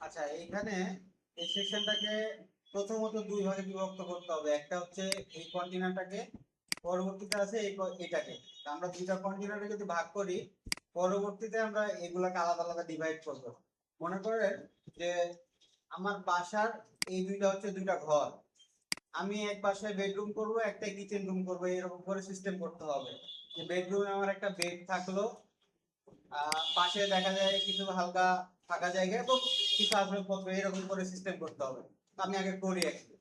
আচ্ছা, এইখানে এই সেকশনটাকে প্রথমত দুই ভাগে বিভক্ত করতে হবে। একটা হচ্ছে এই কন্টিনারটাকে, পরবর্তীতে আছে এটাকে। তা আমরা দুইটা কন্টিনারে যদি ভাগ করি, পরবর্তীতে আমরা এগুলাকে আলাদা আলাদা ডিভাইড করব। মনে করেন যে আমার বাসার এই দুইটা হচ্ছে দুইটা ঘর, আমি এক বাসায় বেডরুম করব, একটা কিচেন রুম করব, এরকম করে সিস্টেম করতে হবে। যে বেডরুমে আমার একটা বেড থাকলো, পাশে দেখা যায় কিছু হালকা ফাঁকা জায়গা এবং কিছু আসবাবপত্র, এরকম করে সিস্টেম করতে হবে। আমি আগে করি একটু।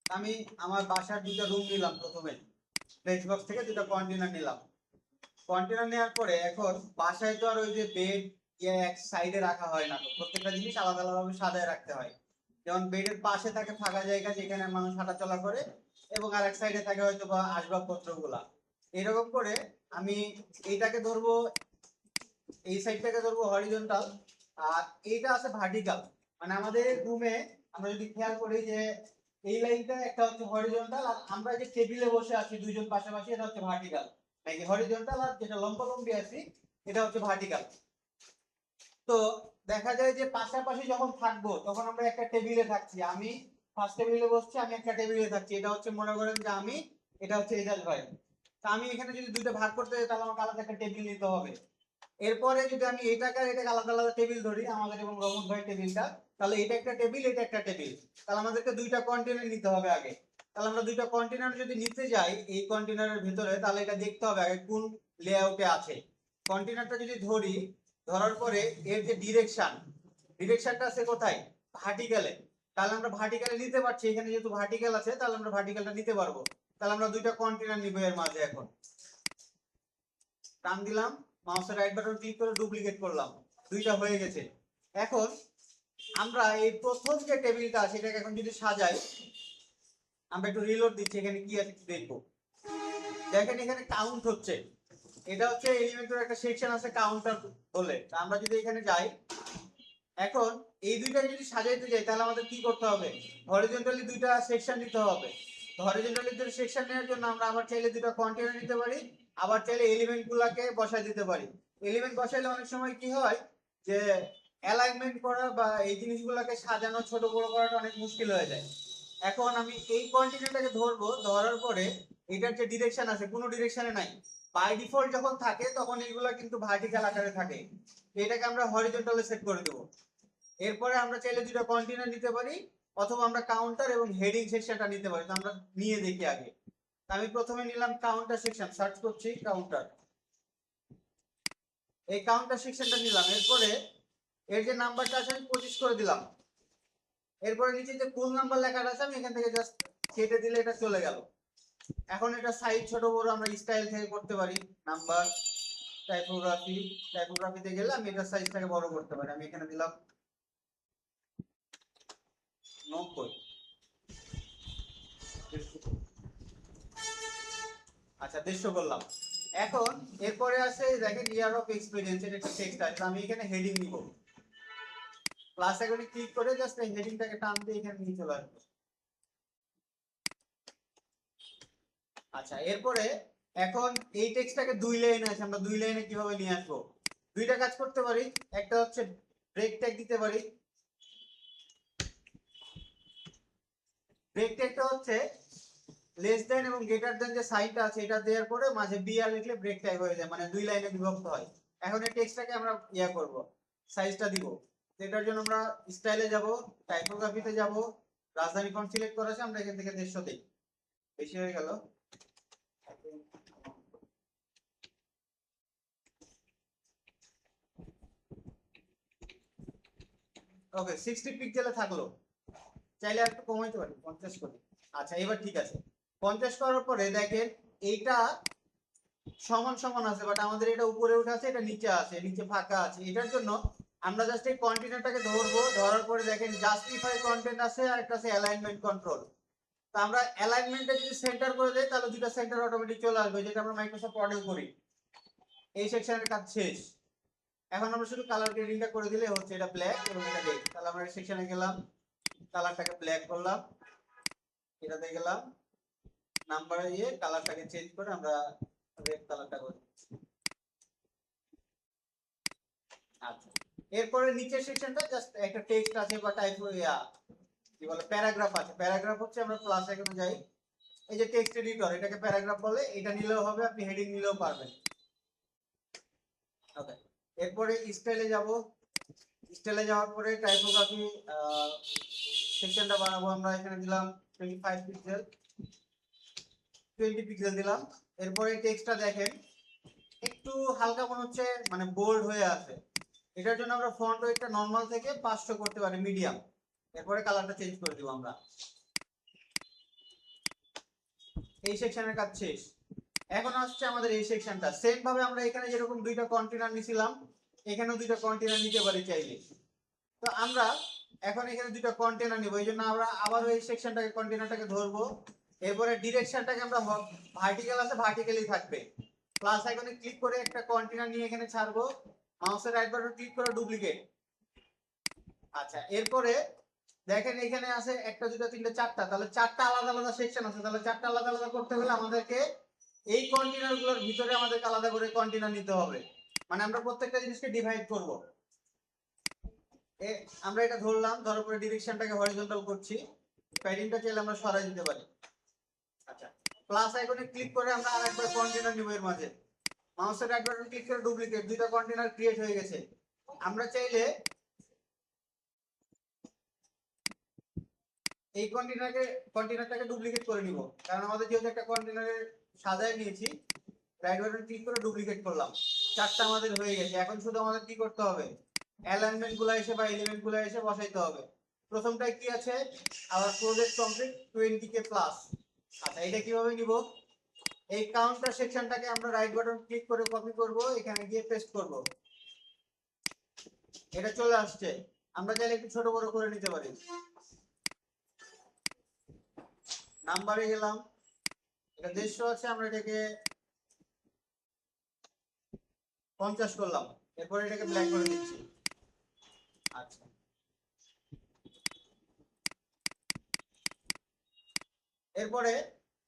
আমি আমার বাসার দুটো রুম নিলাম প্রথমে, ফ্রেশ বক্স থেকে দুটো কন্টেনার নিলাম। কন্টেনার নেওয়ার পরে এখন বাসায় তো আর ওই যে বেড এক সাইডে রাখা হয় না, তো প্রত্যেকটা জিনিস আলাদা আলাদা ভাবে সাজায় রাখতে হয়। যেমন বেডের পাশে থাকে ফাঁকা জায়গা যেখানে মানুষ হাঁটাচলা করে, এবং আর এক সাইডে থাকে হয়তো বা আসবাবপত্র গুলা। এরকম করে আমি এইটাকে ধরবো, এই সাইডটাকে ধরবো হরিজন্টাল, আর এইটা আছে ভার্টিক্যাল। মানে আমাদের রুমে আমরা যদি খেয়াল করি যে এই লাইনটা একটা হচ্ছে হরিজন্টাল, আর আমরা যে টেবিলে বসে আছি দুইজন পাশাপাশি, এটা হচ্ছে ভার্টিক্যাল। নাকি হরিজন্টাল, আর যেটা লম্বালম্বি আছি এটা হচ্ছে ভার্টিক্যাল। তো দেখা যায় যে পাশাপাশি যখন থাকবো তখন আমরা একটা টেবিলে থাকছি, আমি ফার্স্ট টেবিলে বসছি, আমি একটা টেবিলে থাকছি। এটা হচ্ছে মনে করেন যে আমি, এটা হচ্ছে এজাজ ভাই। তা আমি এখানে যদি দুইটা ভাগ করতে যাই তাহলে আমাকে আলাদা একটা টেবিল নিতে হবে। এরপরে যদি আমি এটাকে আর এটাকে আলাদা আলাদা টেবিল ধরি, আমাদের এবং রহমত ভাই টেবিলটা, তাহলে এটা একটা টেবিল, এটা একটা টেবিল। তাহলে আমাদেরকে দুইটা কন্টেনার নিতে হবে আগে। তাহলে আমরা দুইটা কন্টেনার যদি নিতে যাই এই কন্টেনারের ভিতরে, তাহলে এটা দেখতে হবে আগে কোন লেআউটে আছে। কন্টেনারটা যদি ধরি, ধরার পরে এর যে ডিরেকশনটা আছে কোথায়, ভার্টিক্যালে। তাহলে আমরা ভার্টিক্যালে নিতে পারছি, এখানে যেহেতু ভার্টিক্যাল আছে তাহলে আমরা ভার্টিক্যালটা নিতে পারবো। তাহলে আমরা দুইটা কন্টেনার নিব এর মাঝে। এখন টান দিলাম, মাউসের রাইট বাটন ক্লিক করে ডুপ্লিকেট করলাম, দুইটা হয়ে গেছে। এখন আমরা এই প্রথম যে টেবিলটা আছে এটাকে এখন যদি সাজাই, আমরা একটু রিলোড দিচ্ছি, এখানে কি আছে একটু দেখবো। দেখেন এখানে কাউন্ট হচ্ছে, এটা হচ্ছে এলিমেন্টের একটা সেকশন আছে কাউন্টার বলে। আমরা যদি এখানে যাই, এখন এই দুইটা যদি সাজাইতে যাই তাহলে আমাদের কি করতে হবে, হরিজন্টালি দুইটা সেকশন নিতে হবে। হরিজন্টালি দুটো সেকশন নেওয়ার জন্য আমরা আবার চাইলে দুটো কন্টেনার নিতে পারি, আবার চাইলে এলিমেন্ট গুলাকে বসাই দিতে পারি। এলিমেন্ট বসাইলে অনেক সময় কি হয় যে অ্যালাইনমেন্ট করা বা এই জিনিসগুলোকে সাজানো ছোট বড় করাটা অনেক মুশকিল হয়ে যায়। এখন আমি এই কন্টেনারটাকে ধরবো, ধরার পরে এটার যে ডিরেকশন আছে কোনো ডিরেকশনে নাই, বাই ডিফল্ট যখন থাকে তখন এগুলা কিন্তু ভার্টিক্যাল আকারে থাকে। এটাকে আমরা হরিজন্টালে সেট করে দেবো। এরপরে আমরা চাইলে দুটো কন্টেনার নিতে পারি, অথবা আমরা কাউন্টার এবং হেডিং সেকশনটা নিতে পারি। তো আমরা নিয়ে দেখি আগে। আমি প্রথমে নিলাম কাউন্টার সেকশন, সার্চ করছি কাউন্টার, এই কাউন্টার সেকশনটা নিলাম। এরপরে এর যে নাম্বারটা আছে আমি 25 করে দিলাম। এরপরে নিচে যে কোন নাম্বার লেখাটা আছে আমি এখান থেকে জাস্ট কেটে দিলে এটা চলে গেল। এখন এটা সাইজ ছোট বড় আমরা স্টাইল থেকে করতে পারি। নাম্বার, টাইপোগ্রাফিতে গেলে আমি এটা সাইজটাকে বড় করতে পারি। আমি এখানে দিলাম 90। আচ্ছা, 150 করলাম। এখন এরপরে আছে দেখেন ইয়ার অফ এক্সপেরিয়েন্স, এটা একটা টেক্সট আছে। আমি এখানে হেডিং নিব, প্লাস আইকনে ক্লিক করে জাস্ট এই হেডিংটাকে টান দিয়ে এখানে নিয়ে চলে আসবো। আচ্ছা, এরপরে এখন এই টেক্সটটাকে দুই লাইনে আছে, আমরা দুই লাইনে কিভাবে নিয়ে আসবো, দুইটা কাজ করতে পারি। একটা হচ্ছে ব্রেক ট্যাগ দিতে পারি। ব্রেক ট্যাগটা হচ্ছে লেস দেন এবং গ্রেটার দেন যে সাইনটা আছে এটা দেওয়ার পরে মাঝে বিআর লিখলে ব্রেক ট্যাগ হয়ে যায়, মানে দুই লাইনে বিভক্ত হয়। এখন এই টেক্সটটাকে আমরা করব, সাইজটা দিব। এটার জন্য আমরা স্টাইলে যাব, টাইপোগ্রাফিতে যাব, রাজধানী ফন্ট সিলেক্ট করা আছে, আমরা এখান থেকে 150 দেই। বেশি হয়ে গেল। ওকে, 60 পিক্সেলে থাকলো। চাইলে একটু কমাইতে পারি, 50 করি। আচ্ছা, এবার ঠিক আছে। 50 করার পরে দেখেন এইটা সমান সমান আছে, বাট আমাদের এটা উপরে উঠে আছে, এটা নিচে আছে, নিচে ফাঁকা আছে। এটার জন্য আমরা জাস্ট এই কন্টেনারটাকে ধরবো, ধরার পরে দেখেন জাস্টিফাই কন্টেন্ট আছে আর একটা আছে অ্যালাইনমেন্ট কন্ট্রোল। তো আমরা অ্যালাইনমেন্টটা যদি সেন্টার করে দেই তাহলে দুটো সেন্টার অটোমেটিক চলে আসবে, যেটা আমরা মাইক্রোসফট ওয়ার্ডেও করি। এই সেকশনের কাজ শেষ। এখন আমরা শুধু কালার গ্রেডিংটা করে দিলে হচ্ছে, এটা ব্ল্যাক এবং এটা রেড। তাহলে আমরা এই সেকশনে গেলাম, কালারটাকে ব্ল্যাক করলাম, এটাতে গেলাম, নাম্বারে গিয়ে কালারটাকে চেঞ্জ করে আমরা রেড কালারটা করে দিচ্ছি। আচ্ছা, এরপরে নিচের সেকশনটা জাস্ট একটা টেক্সট আছে বা টাইপ কি বলে প্যারাগ্রাফ আছে। প্যারাগ্রাফ হচ্ছে আমরা ক্লাস এখানে যাই, এই যে টেক্সট এডিটর, এটাকে প্যারাগ্রাফ বলে। এটা নিলেও হবে, আপনি হেডিং নিলেও পারবেন। ওকে, এরপরে স্টাইলে যাব। স্টাইলে যাওয়ার পরে টাইপোগ্রাফি সেকশনটা বানাবো আমরা। এখানে দিলাম 25 পিক্সেল, 20 পিক্সেল দিলাম। এরপরে টেক্সটটা দেখেন একটু হালকা মনে হচ্ছে মানে বোল্ড হয়ে আছে। এটার জন্য আমরা ফন্ট ওয়েটটা নরমাল থেকে 500 করতে পারি, মিডিয়াম। এরপরে কালারটা চেঞ্জ করে দিব আমরা। এই সেকশনের কাজ শেষ। এখন আসছে আমাদের এই সেকশনটা। সেম ভাবে আমরা এখানে যেরকম দুইটা কন্টেনার নিছিলাম, এখানেও দুইটা কন্টেনার নিতে পারি চাইলে। তো আমরা এখন এখানে দুইটা কন্টেনার নিব, এই জন্য আমরা আবার এই সেকশনটাকে কন্টেনারটাকে ধরবো। এরপরে ডিরেকশনটাকে আমরা ভার্টিক্যাল আছে, ভার্টিক্যালি থাকবে। প্লাস আইকনে ক্লিক করে একটা কন্টেনার নিয়ে এখানে ছাড়বো, মাউসের রাইট বাটন ক্লিক করে ডুপ্লিকেট। আচ্ছা, এরপরে দেখেন এখানে আছে একটা দুটো তিনটা চারটা, তাহলে চারটা আলাদা আলাদা সেকশন আছে। তাহলে চারটা আলাদা আলাদা করতে হলে আমাদেরকে এই কন্টেনার গুলোর ভিতরে আমাদেরকে আলাদা করে কন্টেনার নিতে হবে। মানে আমরা প্রত্যেকটা জিনিসকে ডিভাইড করব। আমরা এটা ধরলাম, ধরার পরে ডিরেকশনটাকে হরিজন্টাল করছি। প্যাডিংটা চাইলে আমরা সরাই দিতে পারি। আচ্ছা, প্লাস আইকনে ক্লিক করে আমরা আরেকবার কন্টেনার নিব এর মাঝে। মাউসের রাইট বাটন ক্লিক করে ডুপ্লিকেট, দুইটা কন্টেনার ক্রিয়েট হয়ে গেছে। আমরা চাইলে এই কন্টেনারটাকে ডুপ্লিকেট করে নিব, কারণ আমাদের যেহেতু একটা কন্টেনারে সাজায় নিয়েছি। রাইট বাটন ক্লিক করে ডুপ্লিকেট করলাম, চারটা আমাদের হয়ে গেছে। এখন শুধু আমাদের কি করতে হবে, অ্যালাইনমেন্ট গুলো এসে বা এলিমেন্ট গুলো এসে বসাইতে হবে। প্রথমটায় কি আছে, hour project complete 20k plus. আচ্ছা, এটা কিভাবে নিব, এই কাউন্টার সেকশনটাকে আমরা রাইট বাটন ক্লিক করে কপি করব, এখানে গিয়ে পেস্ট করব। এটা চলে আসছে। আমরা চাইলে একটু ছোট বড় করে নিতে পারি। নাম্বারে গেলাম, এটা 150 আছে, আমরা এটাকে 50 করলাম। এরপর এটাকে ব্ল্যাক করে দিচ্ছি। আচ্ছা, এরপরে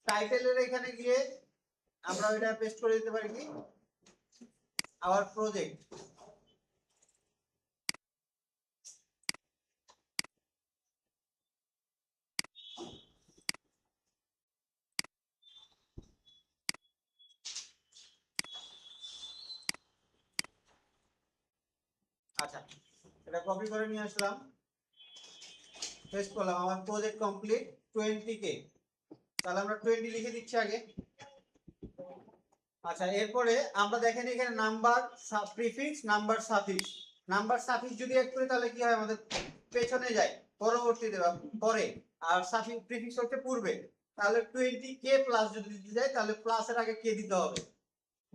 টাইটেলের এখানে গিয়ে আমরা এটা পেস্ট করে দিতে পারি কি, আওয়ার প্রজেক্ট। আচ্ছা, এটা কপি করে নিয়ে আসলাম, পেস্ট করলাম। আমার প্রজেক্ট কমপ্লিট 20k। তাহলে আমরা 20 লিখে দিচ্ছি আগে। আচ্ছা, এরপরে আমরা দেখেন এখানে number prefix, number suffix. Number suffix যদি অ্যাড করি তাহলে কি হয়, আমাদের পেছনে যায়, পরবর্তীতে বা পরে। আর সাফিক্স প্রিফিক্স হচ্ছে পূর্বে। তাহলে 20k প্লাস যদি দিতে যায় তাহলে প্লাসের আগে কে দিতে হবে।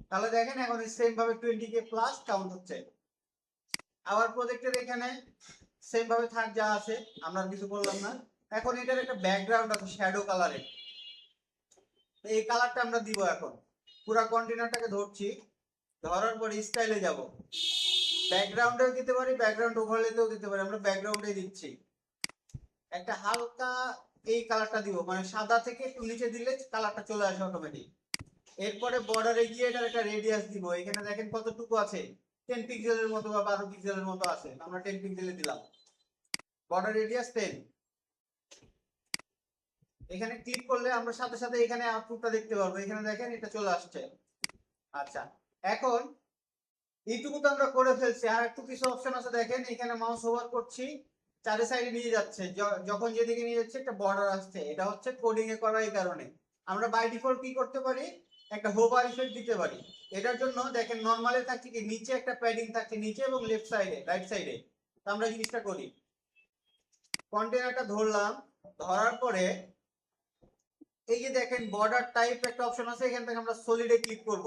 তাহলে দেখেন এখন সেম ভাবে 20k প্লাস কাউন্ট হচ্ছে। আবার প্রজেক্টের এখানে সেম ভাবে থাক যা আছে, আমরা কিছু বললাম না। এখন এটার একটা ব্যাকগ্রাউন্ড আছে শ্যাডো কালারের, এই কালারটা আমরা দিব। এখন পুরো কন্টেনারটাকে ধরছি, ধরার পর স্টাইলে যাব। ব্যাকগ্রাউন্ডেও দিতে পারি, ব্যাকগ্রাউন্ড ওভারলেতেও দিতে পারি। আমরা ব্যাকগ্রাউন্ডে দিচ্ছি, একটা হালকা এই কালারটা দিব, মানে সাদা থেকে একটু নিচে দিলে কালারটা চলে আসে অটোমেটিক। এরপরে বর্ডারে গিয়ে এটার একটা রেডিয়াস দিব। এখানে দেখেন কতটুকু আছে, 10 পিক্সেলের মতো বা 12 পিক্সেলের মতো আছে। আমরা 10 পিক্সেলে দিলাম, বর্ডার রেডিয়াস 10। এখানে ক্লিক করলে আমরা সাথে সাথে এখানে আউটপুটটা দেখতে পারবো। এখানে দেখেন এটা চলে আসছে। আচ্ছা, এখন এইটুকু তো আমরা করে ফেলছি, আর একটু কিছু অপশন আছে দেখেন। এখানে মাউস ওভার করছি, চারি সাইডে নিয়ে যাচ্ছে, যখন যেদিকে নিয়ে যাচ্ছে একটা বর্ডার আসছে। এটা হচ্ছে কোডিং এ করা, এই কারণে। আমরা বাই ডিফল্ট কি করতে পারি, একটা হোভার ইফেক্ট দিতে পারি। এটার জন্য দেখেন নরমালি থাকছে কি, নিচে একটা প্যাডিং থাকছে, নিচে এবং লেফট সাইডে, রাইট সাইডে। তো আমরা জিনিসটা করি, কন্টেনারটা ধরলাম, ধরার পরে এই যে দেখেন বর্ডার টাইপ একটা অপশন আছে, এখান থেকে আমরা সলিডে ক্লিক করব।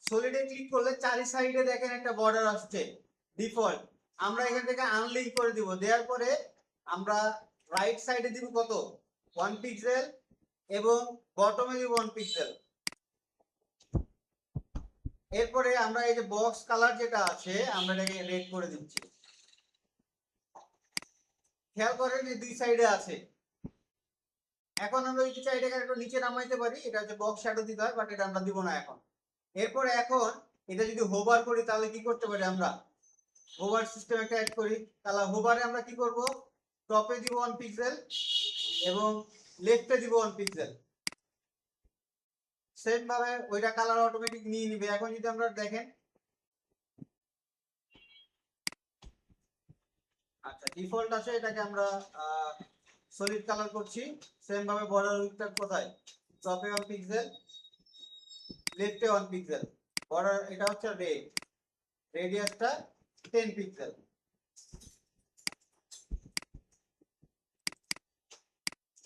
সলিডে ক্লিক করলে চারি সাইডে দেখেন একটা বর্ডার আসছে ডিফল্ট। আমরা এখান থেকে আনলিঙ্ক করে দিব। দেওয়ার পরে আমরা রাইট সাইডে দিব কত, 1 পিক্সেল, এবং বটমে দিব 1 পিক্সেল। এরপরে আমরা এই যে বক্স কালার যেটা আছে, আমরা এটাকে রেড করে দিচ্ছি। খেয়াল করেন এই দুই সাইডে আছে। এখন আমরা যদি চাই এটাকে একটু নিচে নামাইতে পারি, এটা হচ্ছে বক্স শ্যাডো দিতে হয়, বাট এটা আমরা দিব না এখন। এরপরে এখন এটা যদি হোভার করি তাহলে কি করতে পারি আমরা, হোভার সিস্টেম একটা অ্যাড করি, তাহলে হোভারে আমরা কি করব, টপে দিব 1 পিক্সেল এবং লেফটে দিব 1 পিক্সেল, সেম ভাবে ওইটা কালার অটোমেটিক নিয়ে নিবে। এখন যদি আমরা দেখেন, আচ্ছা ডিফল্ট আছে, এটাকে আমরা সলিড কালার করছি। সেম ভাবে বর্ডার উইডথটা কোথায়, টপে 1 পিক্সেল, লেফটে 1 পিক্সেল, বর্ডার এটা হচ্ছে রেড, রেডিয়াসটা 10 পিক্সেল।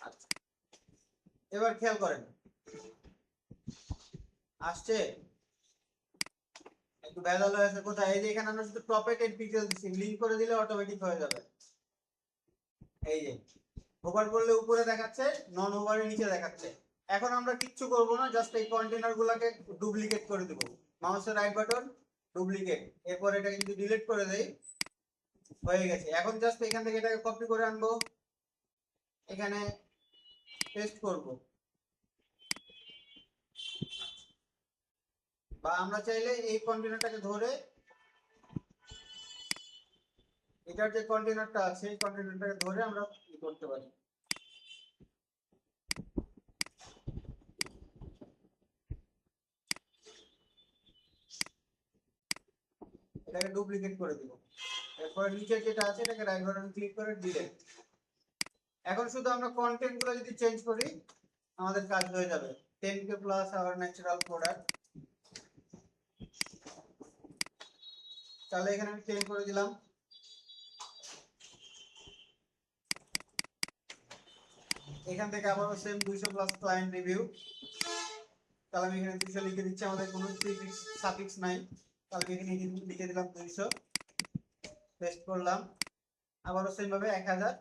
আচ্ছা এবার খেয়াল করেন আসছে, একটু ভেজাল হয়েছে কোথায়, এই যে এখানে আমরা শুধু টপে 10 পিক্সেল দিচ্ছি, লিংক করে দিলে অটোমেটিক হয়ে যাবে। এই যে ওভার করলে উপরে দেখাচ্ছে, নন ওভারে নিচে দেখাচ্ছে। এখন আমরা কিচ্ছু করব না, জাস্ট এই কন্টেনার গুলাকে ডুপ্লিকেট করে দেব, মাউসের রাইট বাটন ডুপ্লিকেট, এরপর এটা কিন্তু ডিলিট করে দেই, হয়ে গেছে। এখন জাস্ট এখান থেকে এটাকে কপি করে আনবো, এখানে পেস্ট করব, বা আমরা চাইলে এই কন্টেনারটাকে ধরে, এটার যে কন্টেনারটা আছে এই কন্টেনারটাকে ধরে আমরা কি করতে পারি, এটাকে ডুপ্লিকেট করে দিব। এরপর নিচে যেটা আছে এটাকে রাইট বাটন ক্লিক করে ডিলিট। এখন শুধু আমরা কন্টেন্ট গুলো যদি চেঞ্জ করি আমাদের কাজ হয়ে যাবে। 10K plus hour natural product, তাহলে এখানে আমি চেঞ্জ করে দিলাম। এখান থেকে আবারও সেম 200 প্লাস ক্লায়েন্ট রিভিউ, তাহলে আমি এখানে 200 লিখে দিচ্ছি, আমাদের কোনো প্রিফিক্স সাফিক্স নাই, তাহলে এখানে লিখে দিলাম 200, পেস্ট করলাম। আবারও সেম ভাবে 1000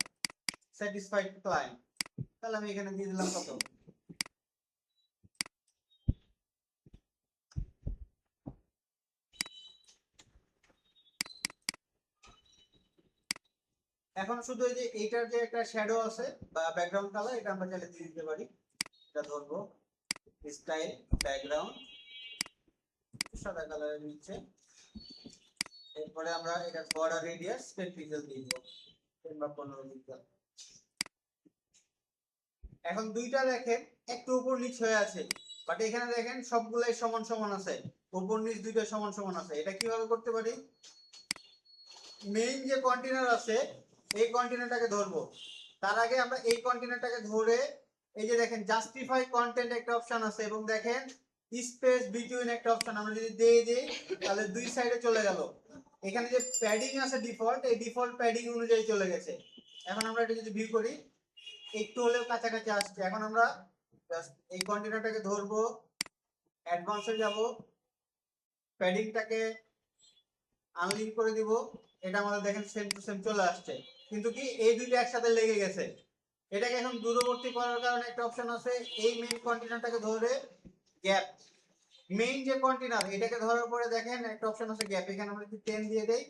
স্যাটিসফাইড ক্লায়েন্ট, তাহলে আমি এখানে দিয়ে দিলাম কত, এখন শুধু এই যে এইটার যে একটা শ্যাডো আছে বা ব্যাকগ্রাউন্ড কালার, এটা আমরা চাইলে দিয়ে দিতে পারি। এটা ধরবো স্টাইল ব্যাকগ্রাউন্ড সাদা কালারের নিচে, এরপরে আমরা এটা বর্ডার রেডিয়াস 10 পিক্সেল দিয়ে দেব, 10 বা 15 পিক্সেল। এখন দুইটা দেখেন একটু উপর নিচ হয়ে আছে, বাট এখানে দেখেন সবগুলাই সমান সমান আছে, উপর নিচ দুইটা সমান সমান আছে। এটা কিভাবে করতে পারি, মেইন যে কন্টেনার আছে এই কন্টেনারটাকে ধরবো, তার আগে আমরা এই কন্টেনারটাকে ধরে, এই যে দেখেন জাস্টিফাই কন্টেন্ট একটা অপশন আছে এবং দেখেন স্পেস বিটুইন একটা অপশন, আমরা যদি দিয়ে দিই তাহলে দুই সাইডে চলে গেল। এখানে যে প্যাডিং আছে ডিফল্ট, এই ডিফল্ট প্যাডিং অনুযায়ী চলে গেছে। এখন আমরা এটা যদি ভিউ করি একটু হলেও কাছাকাছি আসছে। এখন আমরা এই কন্টেনারটাকে ধরবো, অ্যাডভান্সে যাব, প্যাডিংটাকে আনলিঙ্ক করে দিব, এটা আমাদের দেখেন সেম টু সেম চলে আসছে, কিন্তু কি এই দুইটা একসাথে লেগে গেছে। এটাকে এখন দূরবর্তী করার কারণে একটা অপশন আছে, এই মেইন কন্টেনারটাকে ধরে গ্যাপ, মেইন যে কন্টেনার এটাকে ধরার পরে দেখেন একটা অপশন আছে গ্যাপ, এখানে আমরা যদি 10 দিয়ে দেই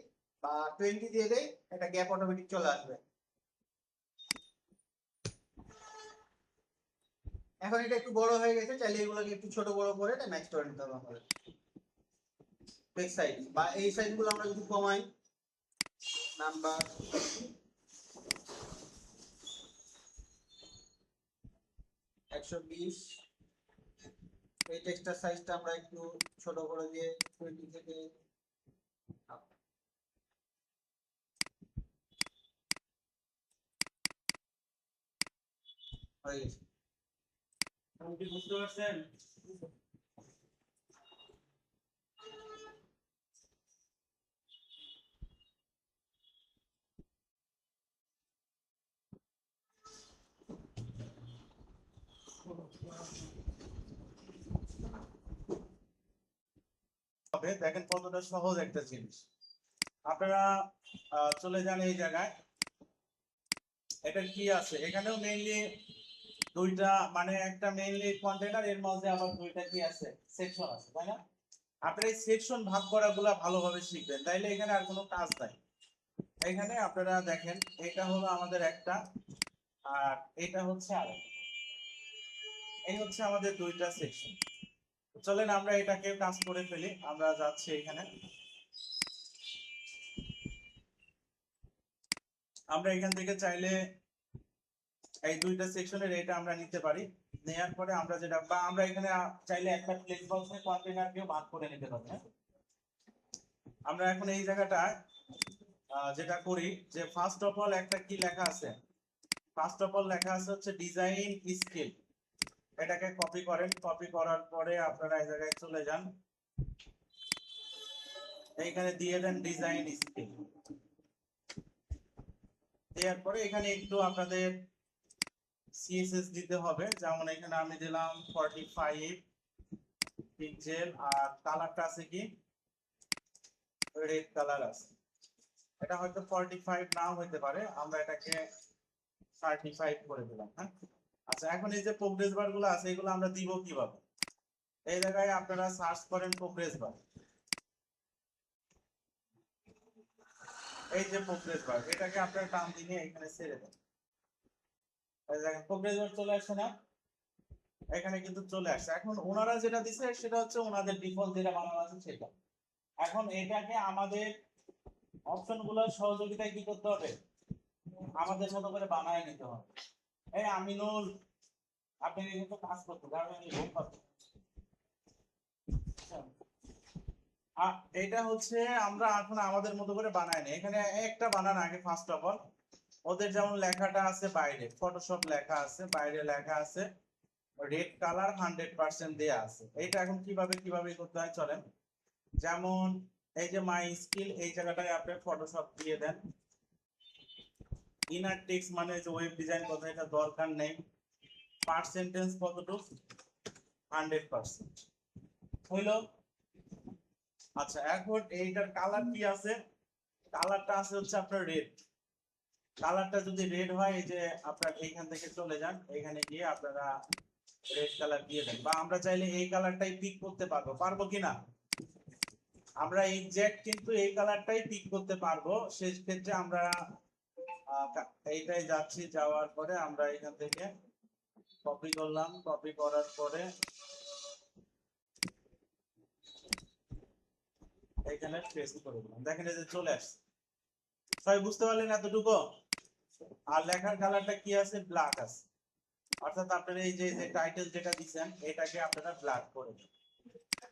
বা 20 দিয়ে দেই, একটা গ্যাপ অটোমেটিক চলে আসবে। এখন এটা একটু বড় হয়ে গেছে, চাইলে এগুলোকে একটু ছোট বড় করে এটা ম্যাচ করে নিতে হবে আমাদের। টেক সাইজ বা এই সাইজগুলো আমরা যদি কমাই, নাম্বার 120, এই টেক্সটার সাইজটা আমরা একটু ছোট করে দিয়ে 20 থেকে হয়ে গেছে। আপনি কি বুঝতে পারছেন? দেখেন কতটা সহজ একটা জিনিস। আপনারা চলে যান এই জায়গায়, এটা কি আছে, এখানেও মেইনলি দুইটা, মানে একটা মেইনলি কন্টেনার, এর মধ্যে আবার দুইটা কি আছে, সেকশন আছে, তাই না? আপনারা এই সেকশন ভাগ করাগুলা ভালোভাবে শিখবেন, তাইলে এখানে আর কোনো কাজ নাই। এখানে আপনারা দেখেন এটা হলো আমাদের একটা, আর এটা হচ্ছে আরেকটা, এই হচ্ছে আমাদের দুইটা সেকশন। চলেন আমরা এটাকে কাজ করে ফেলি। আমরা যাচ্ছি এখানে, আমরা এখান থেকে চাইলে এই দুইটা সেকশনের এটা আমরা নিতে পারি। নেয়ার পরে আমরা যেটা, বা আমরা এখানে চাইলে একটা প্লেস বক্সে কন্টেইনারকেও ভাগ করে নিতে পারি। হ্যাঁ? আমরা এখন এই জায়গাটায় যেটা করি যে ফার্স্ট অফ অল একটা কি লেখা আছে, ফার্স্ট অফ অল লেখা আছে হচ্ছে ডিজাইন স্কিল। এটাকে কপি করেন, কপি করার পরে আপনারা এই জায়গায় চলে যান, এইখানে দিয়ে দেন ডিজাইন স্কিল। দেওয়ার পরে এখানে একটু আপনাদের সিএসএস দিতে হবে, যেমন এখানে আমি দিলাম 45 পিক্সেল, আর কালারটা আছে কি রেড কালার আছে। এটা হয়তো 45 নাও হইতে পারে, আমরা এটাকে 35 করে দিলাম। হ্যাঁ, আচ্ছা এখন এই যে প্রোগ্রেস বার গুলো আছে এগুলো আমরা দিব কিভাবে? এই জায়গায় আপনারা সার্চ করেন প্রোগ্রেস বার, এই যে প্রোগ্রেস বার, এটাকে আপনারা টান দিয়ে এখানে ছেড়ে দেন। এই দেখেন প্রোগ্রেস বার চলে আসছে না? এখানে কিন্তু চলে আসছে। এখন ওনারা যেটা দিছে সেটা হচ্ছে ওনাদের ডিফল্ট যেটা বানানো আছে সেটা। এখন এটাকে আমাদের অপশন গুলোর সহযোগিতায় কি করতে হবে? আমাদের মতো করে বানায় নিতে হবে। এই আমিনুল, আপনি কিন্তু কাজ করতে পারবেন, এটা হচ্ছে আমরা এখন আমাদের মতো করে বানাই না। এখানে একটা বানান আগে ফার্স্ট অফ অল, ওদের যেমন লেখাটা আছে বাইরে, ফটোশপ লেখা আছে বাইরে, লেখা আছে রেড কালার 100% দেয়া আছে। এটা এখন কিভাবে কিভাবে করতে হয় চলেন। যেমন এই যে মাই স্কিল, এই জায়গাটায় আপনি ফটোশপ দিয়ে দেন। ইনার টেক্সট মানে যে ওয়েব ডিজাইন কথা, এটা দরকার নেই। পার্সেন্টেজ কতটুকু? 100% হইলো। আচ্ছা এখন এইটার কালার কি আছে? কালারটা আছে হচ্ছে আপনার রেড। কালারটা যদি রেড হয়, এই যে আপনার এইখান থেকে চলে যান, এখানে গিয়ে আপনারা রেড কালার দিয়ে দেন। বা আমরা চাইলে এই কালারটাই পিক করতে পারবো, পারবো কিনা? আমরা এক্সাক্ট কিন্তু এই কালারটাই পিক করতে পারবো। সেই ক্ষেত্রে আমরা এইটাই যাচ্ছি, যাওয়ার পরে আমরা এখান থেকে কপি করলাম, কপি করার পরে এখানে পেস্ট করে দিলাম। দেখেন এই যে চলে আসছে। সবাই বুঝতে পারলেন এতটুকু? আর লেখার কালারটা কি আছে? ব্ল্যাক আছে। অর্থাৎ আপনারা এই যে টাইটেল যেটা দিচ্ছেন এটাকে আপনারা ব্ল্যাক করে দিন।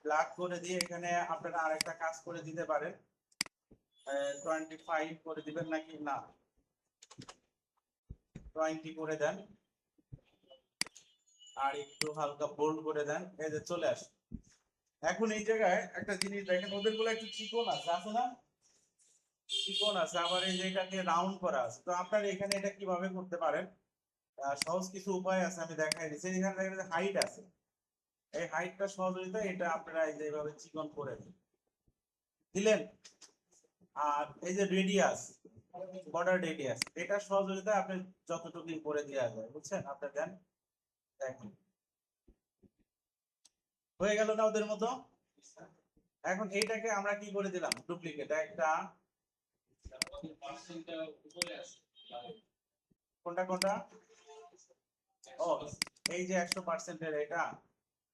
ব্ল্যাক করে দিয়ে এখানে আপনারা আরেকটা কাজ করে দিতে পারেন, 25 করে দিবেন নাকি না 20 করে দেন, আর একটু হালকা বোল্ড করে দেন। এই যে চলে আসে। এখন এই জায়গায় একটা জিনিস দেখেন, ওদের গুলো একটু চিকন আছে, আছে না? চিকন আছে, আবার এই যে এটাকে রাউন্ড করা আছে। তো আপনারা এখানে এটা কিভাবে করতে পারেন? সহজ কিছু উপায় আছে, আমি দেখাই দিচ্ছি। এখানে দেখেন হাইট আছে, এই হাইটটা সহযোগিতা এটা আপনারা এই যে এইভাবে চিকন করে দিলেন। আর এই যে রেডিয়াস, বর্ডার রেডিয়াস, এটা সহযোগিতা আপনি যতটুকু করে দেওয়া যায়, বুঝছেন? আপনি দেন, দেখেন হয়ে গেল না ওদের মতো? এখন এইটাকে আমরা কি করে দিলাম? ডুপ্লিকেট একটা, কোনটা কোনটা? ও এই যে 100% এর এটা।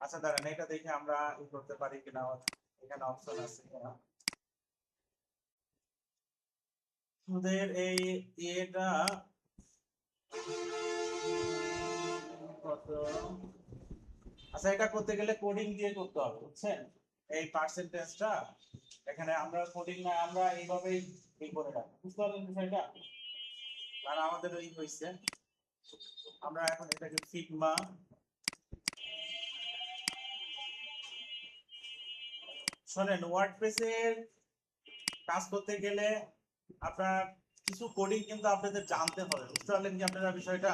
আচ্ছা দাঁড়ান, এটা দেখে আমরা ই করতে পারি কিনা, এখানে অপশন আছে কিনা। ওদের এই এটা কত? আচ্ছা এটা করতে গেলে কোডিং দিয়ে করতে হবে, বুঝছেন? এই পার্সেন্টেজটা এখানে আমরা কোডিং না, আমরা এইভাবেই এই করে রাখি, বুঝতে পারলেন বিষয়টা? কারণ আমাদের ওই হয়েছে, আমরা এখন এটাকে ফিগমা, শোনেন ওয়ার্ডপ্রেসের কাজ করতে গেলে আপনার কিছু কোডিং কিন্তু আপনাদের জানতে হবে, বুঝতে পারলেন কি আপনারা বিষয়টা?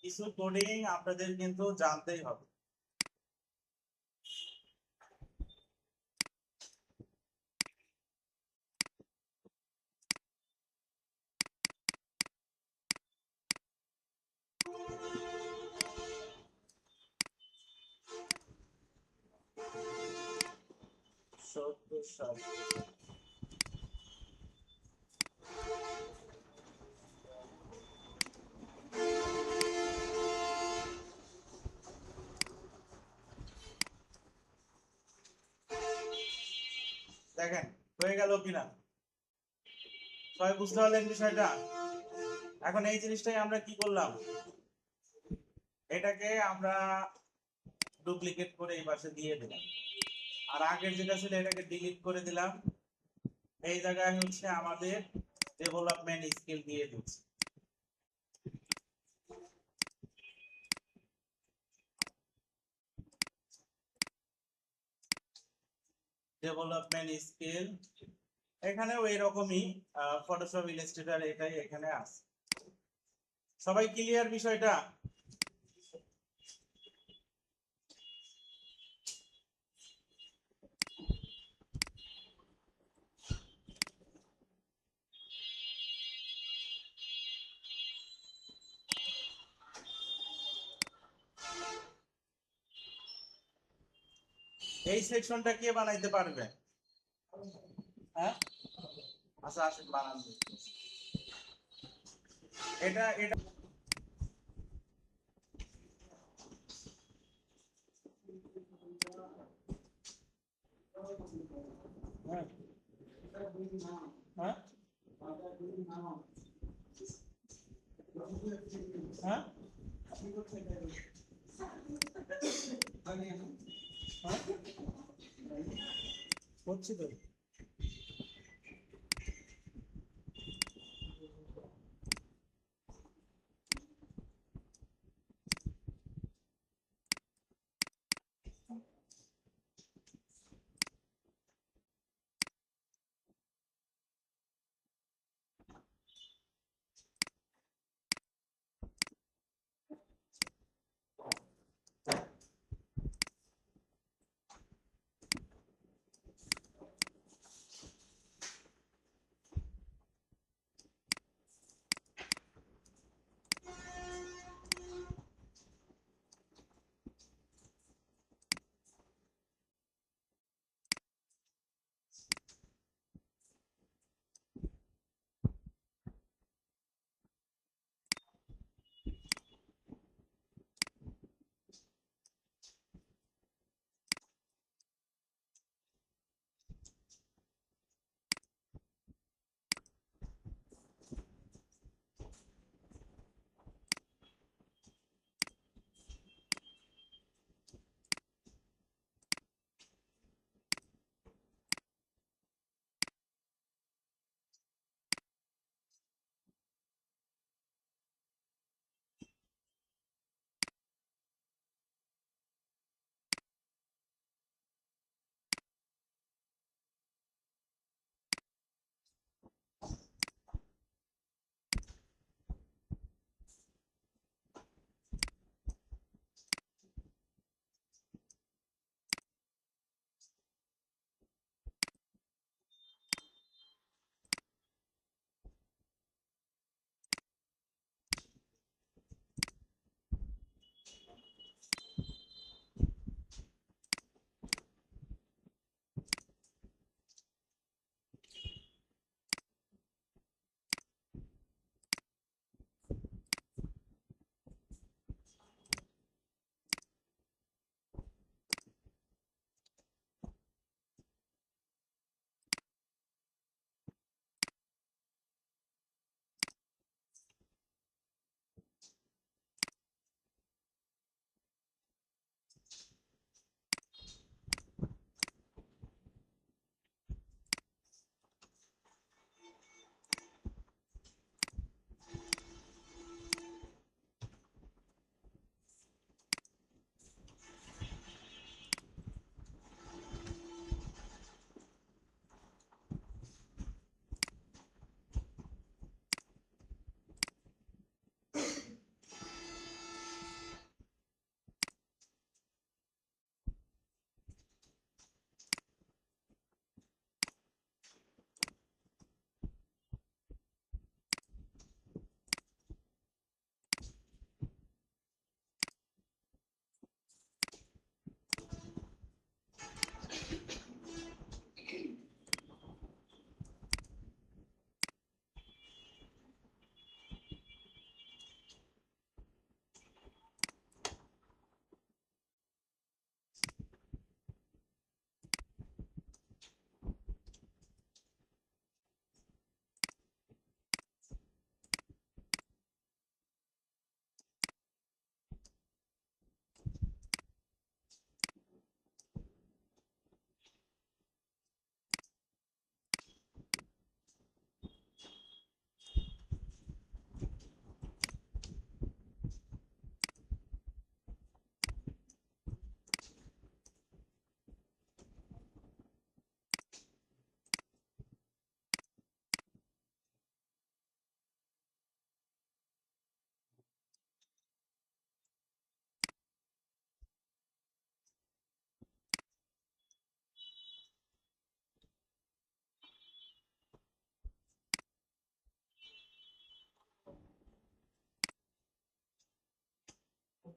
কিছু কোডিং আপনাদের কিন্তু জানতেই হবে। সত্তর সাল দেখেন হয়ে গেল কিনা, সবাই বুঝতে পারলেন বিষয়টা? এখন এই জিনিসটাই আমরা কি করলাম, এটাকে আমরা ডুপ্লিকেট করে এই পাশে দিয়ে দিলাম, আর আগের যেটা ছিল এটাকে ডিলিট করে দিলাম। এই জায়গায় হচ্ছে আমাদের ডেভেলপমেন্ট স্কিল দিয়ে দিচ্ছি। ডেভেলপমেন্ট স্কিল এখানেও এরকমই, ফটোশপ ইলাস্ট্রেটর এটাই এখানে আছে। সবাই ক্লিয়ার বিষয়টা? এই সেকশনটা কে বানাইতে পারবে? হ্যাঁ, আচ্ছা আসেন বানান দিই। এটা এটা হ্যাঁ হ্যাঁ হ্যাঁ হ্যাঁ হচ্ছে তো।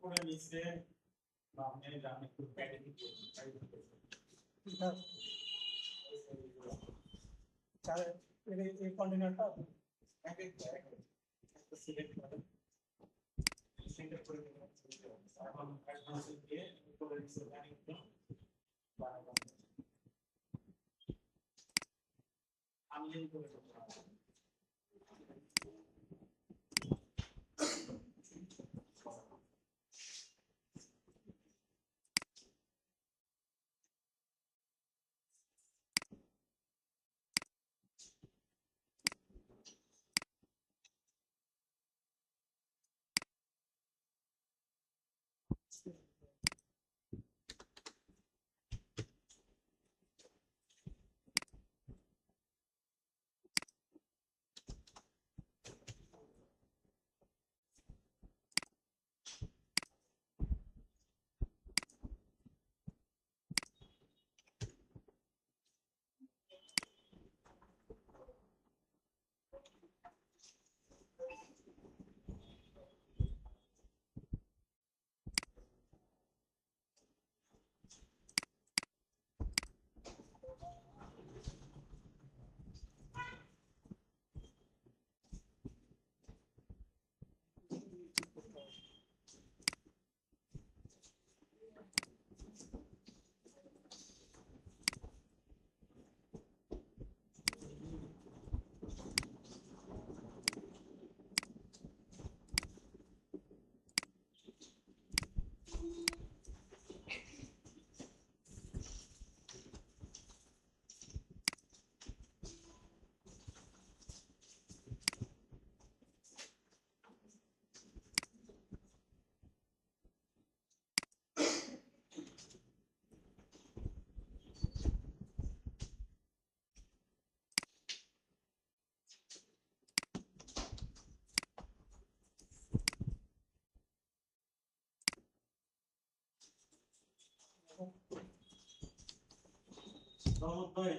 উপরে নিচে বামে ডানে একটু প্যাডে দিতে চার এই কন্টেনারটা এক একটা সিলেক্ট করে সিলেক্ট করে এখন অ্যাডভান্স দিয়ে উপরে নিচে ডানে একটু আমি করে করতে পারবো ভাই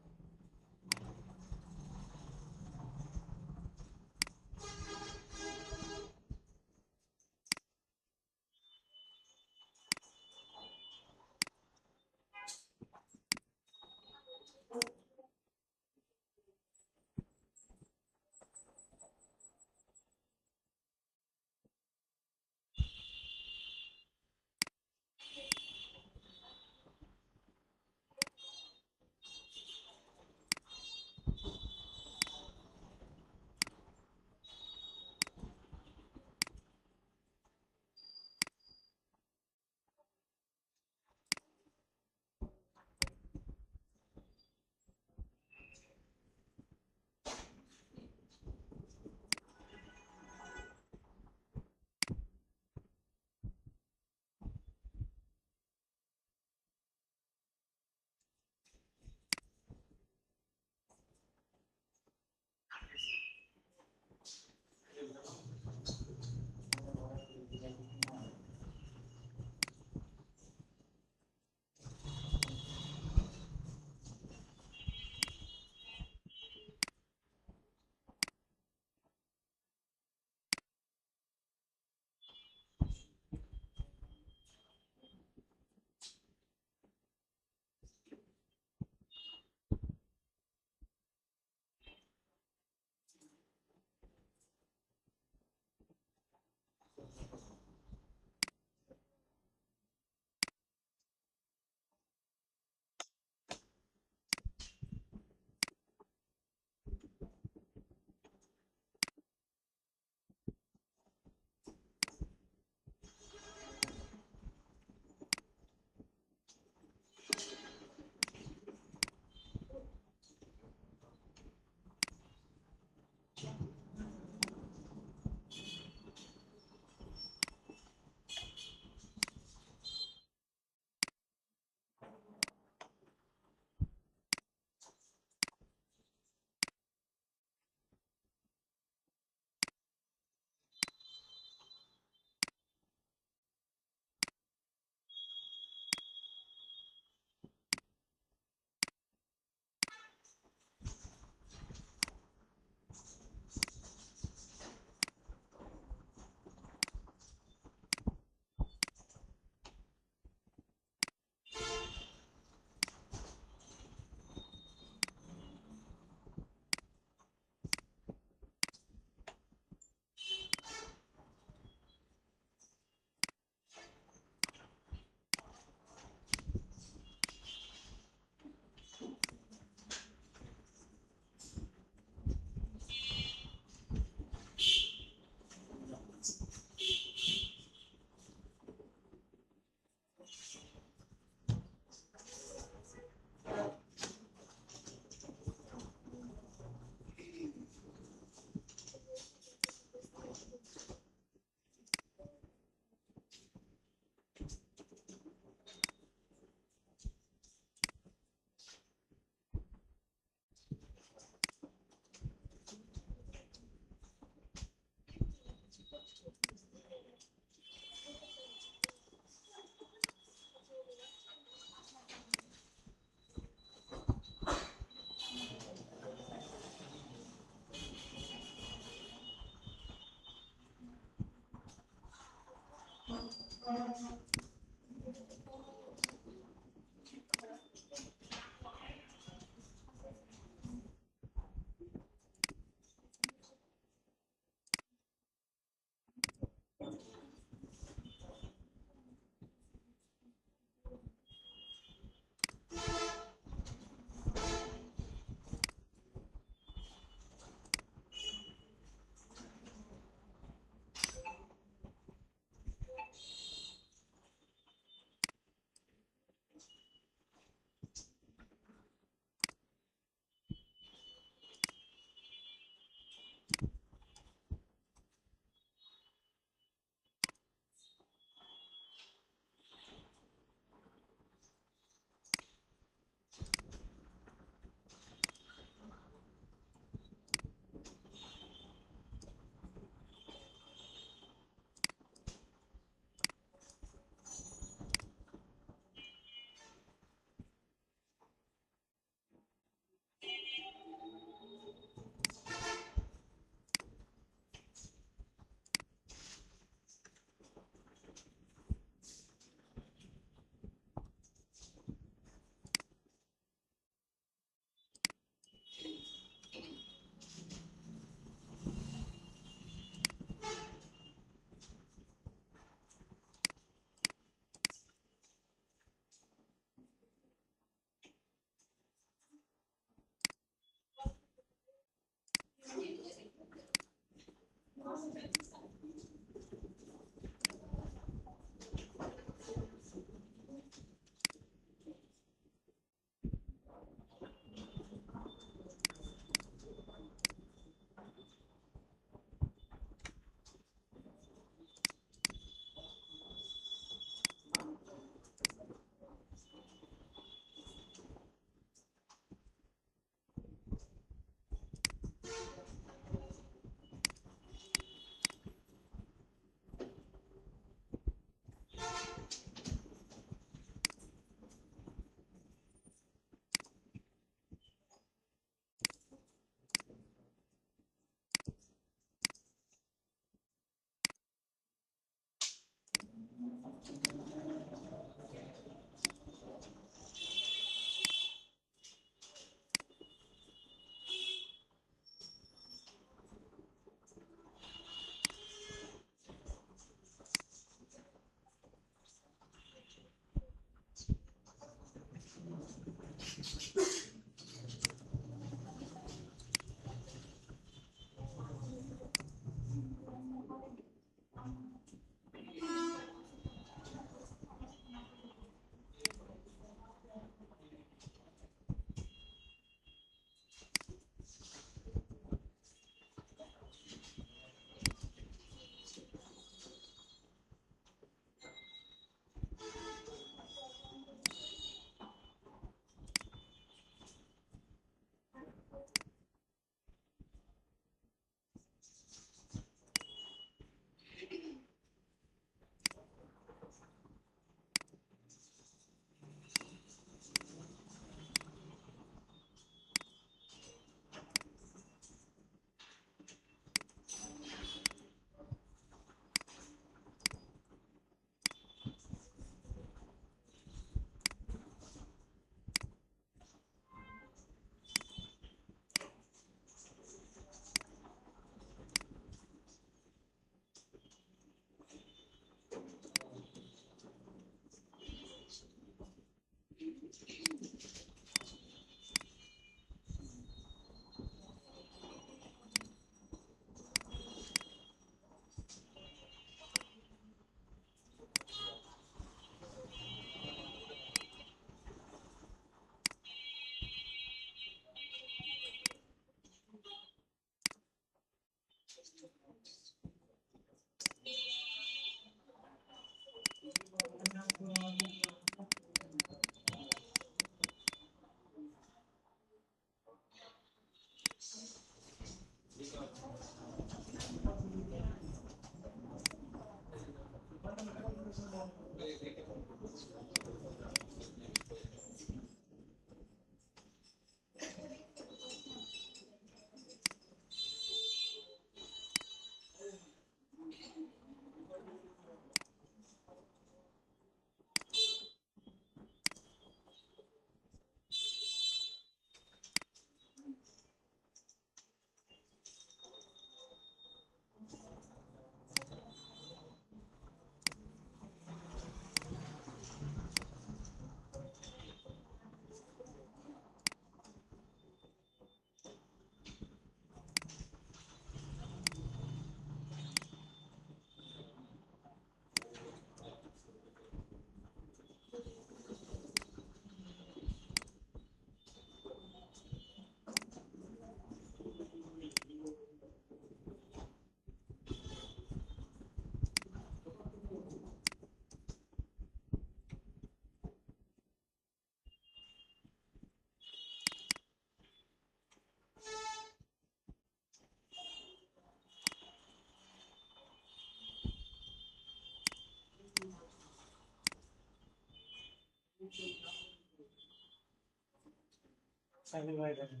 সাইকেল ভাই দেখেন।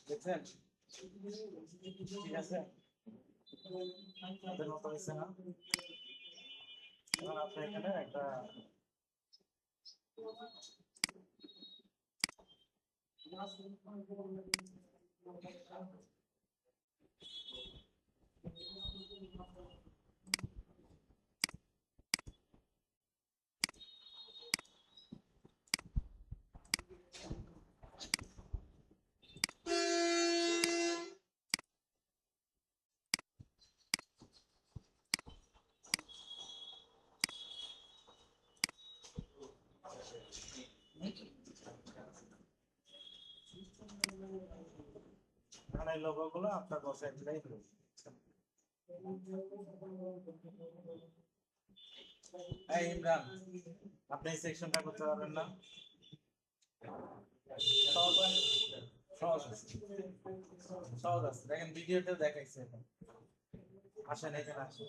দেখছেন? ঠিক আছে? আপনাদের মতো হয়েছে না? এখন আপনি এখানে একটা এখানে লোগো গুলো আপনার বসায় দিলেই হলো। এই ইমরান, আপনি এই সেকশনটা করতে পারবেন না? সহজ হয়? সহজ আছে। সহজ আছে, দেখেন ভিডিওতে দেখাইছে। আসেন এখানে আসেন।